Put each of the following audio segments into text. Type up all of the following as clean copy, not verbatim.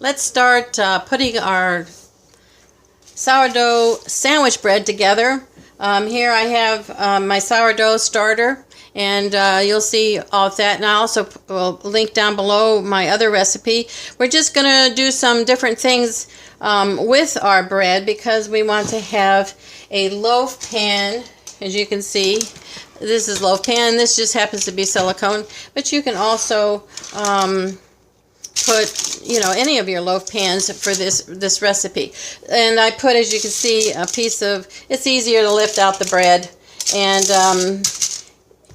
Let's start putting our sourdough sandwich bread together. Here I have my sourdough starter, and you'll see all of that, and I also will link down below my other recipe. We're just going to do some different things with our bread because we want to have a loaf pan. As you can see, this is loaf pan. This just happens to be silicone, but you can also put, any of your loaf pans for this recipe. And I put, as you can see, a piece of, it's easier to lift out the bread. And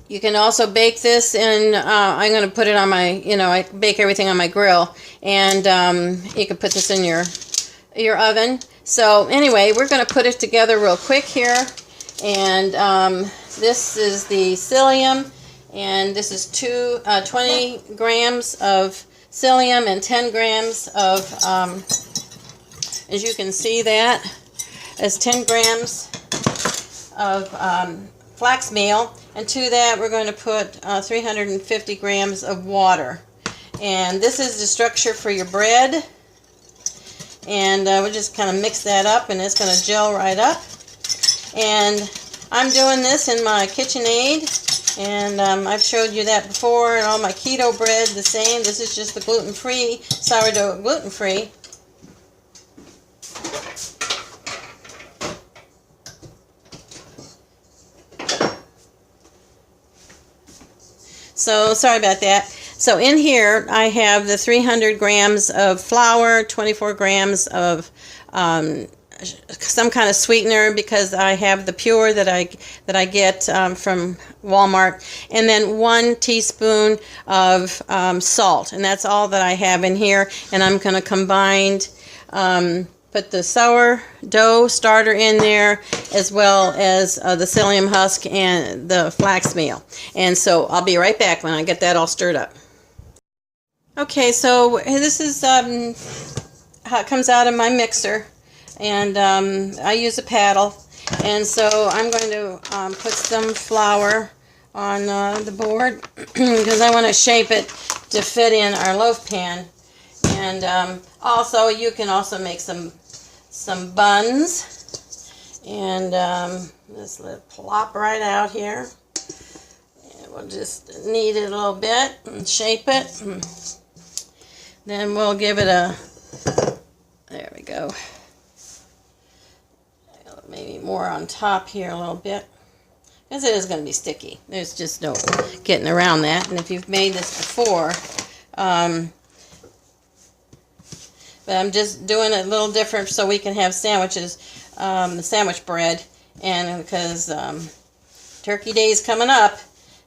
you can also bake this, and I'm going to put it on my, I bake everything on my grill. And you can put this in your oven. So anyway, we're going to put it together real quick here. And this is the psyllium, and this is 20 grams of psyllium and 10 grams of, as you can see that, as 10 grams of flax meal, and to that we're going to put 350 grams of water. And this is the structure for your bread, and we'll just kind of mix that up, and it's going to gel right up. And I'm doing this in my KitchenAid. And I've showed you that before, and all my keto bread the same. This is just the gluten-free, sourdough gluten-free. So, sorry about that. So in here I have the 300 grams of flour, 24 grams of some kind of sweetener, because I have the pure that I get from Walmart, and then 1 teaspoon of salt, and that's all that I have in here. And I'm going to combine, put the sourdough starter in there, as well as the psyllium husk and the flax meal. And so I'll be right back when I get that all stirred up. Okay, so this is how it comes out of my mixer. And I use a paddle, and so I'm going to put some flour on the board because I want to shape it to fit in our loaf pan. And also, you can also make some buns, and just let it plop right out here. And we'll just knead it a little bit and shape it. And then we'll give it a, there we go. Maybe more on top here a little bit, because it is going to be sticky. There's just no getting around that. And if you've made this before, but I'm just doing it a little different so we can have sandwiches, the sandwich bread, and because Turkey Day is coming up,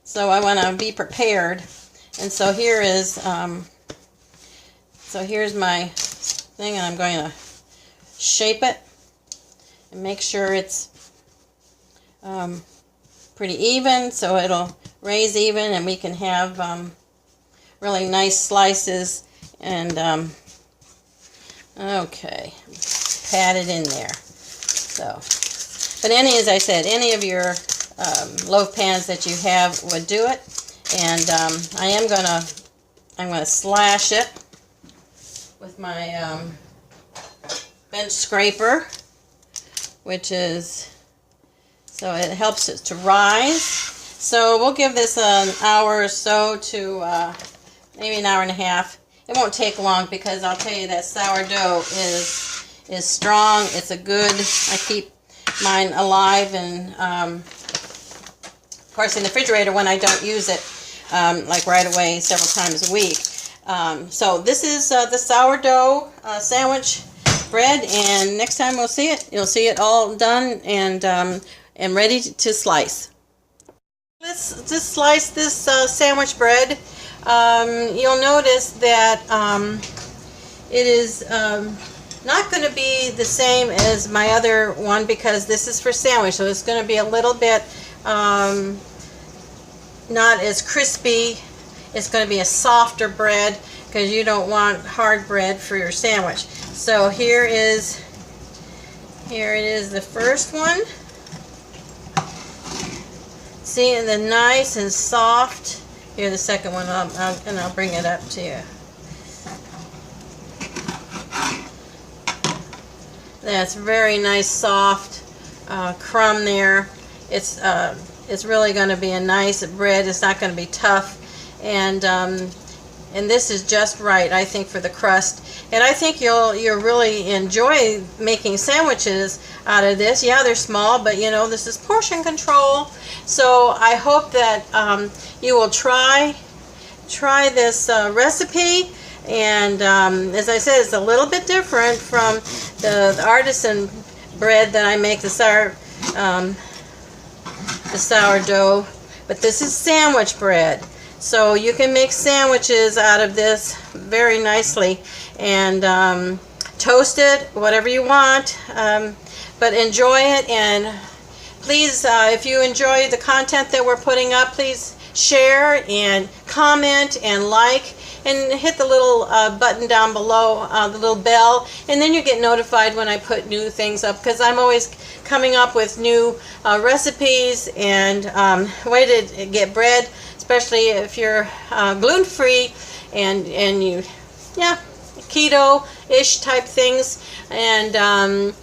so I want to be prepared. And so here is, so here's my thing, and I'm going to shape it. And make sure it's pretty even, so it'll raise even, and we can have really nice slices. And okay, pat it in there. So, but as I said, any of your loaf pans that you have would do it. And I'm gonna slash it with my bench scraper, which is, so it helps it to rise. So we'll give this an hour or so to maybe an hour and a half. It won't take long, because I'll tell you that sourdough is strong. It's a good, I keep mine alive, and of course in the refrigerator when I don't use it, like right away several times a week. So this is the sourdough sandwich bread, and next time we'll see it, you'll see it all done and ready to slice. Let's just slice this sandwich bread. You'll notice that it is not going to be the same as my other one, because this is for sandwich, so it's going to be a little bit not as crispy. It's going to be a softer bread, because you don't want hard bread for your sandwich. So here it is, the first one. See, the nice and soft. Here, the second one, and I'll bring it up to you. That's very nice, soft crumb there. It's really going to be a nice bread. It's not going to be tough, and this is just right, I think, for the crust. And I think you'll really enjoy making sandwiches out of this. Yeah, they're small, but you know, this is portion control. So I hope that you will try this recipe. And as I said, it's a little bit different from the artisan bread that I make, the sourdough. But this is sandwich bread. So you can make sandwiches out of this very nicely, and toast it, whatever you want, but enjoy it. And please, if you enjoy the content that we're putting up, please share and comment and like, and hit the little button down below, the little bell, and then you get notified when I put new things up, because I'm always coming up with new recipes and way to get bread, especially if you're gluten-free and you, yeah, keto-ish type things. And and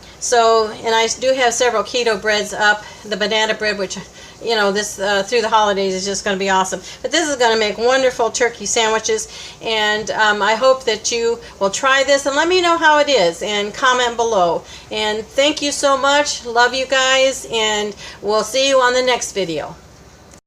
I do have several keto breads up. The banana bread, which, you know, this through the holidays is just going to be awesome. But this is going to make wonderful turkey sandwiches, and I hope that you will try this and let me know how it is, and comment below. And thank you so much. Love you guys, and we'll see you on the next video.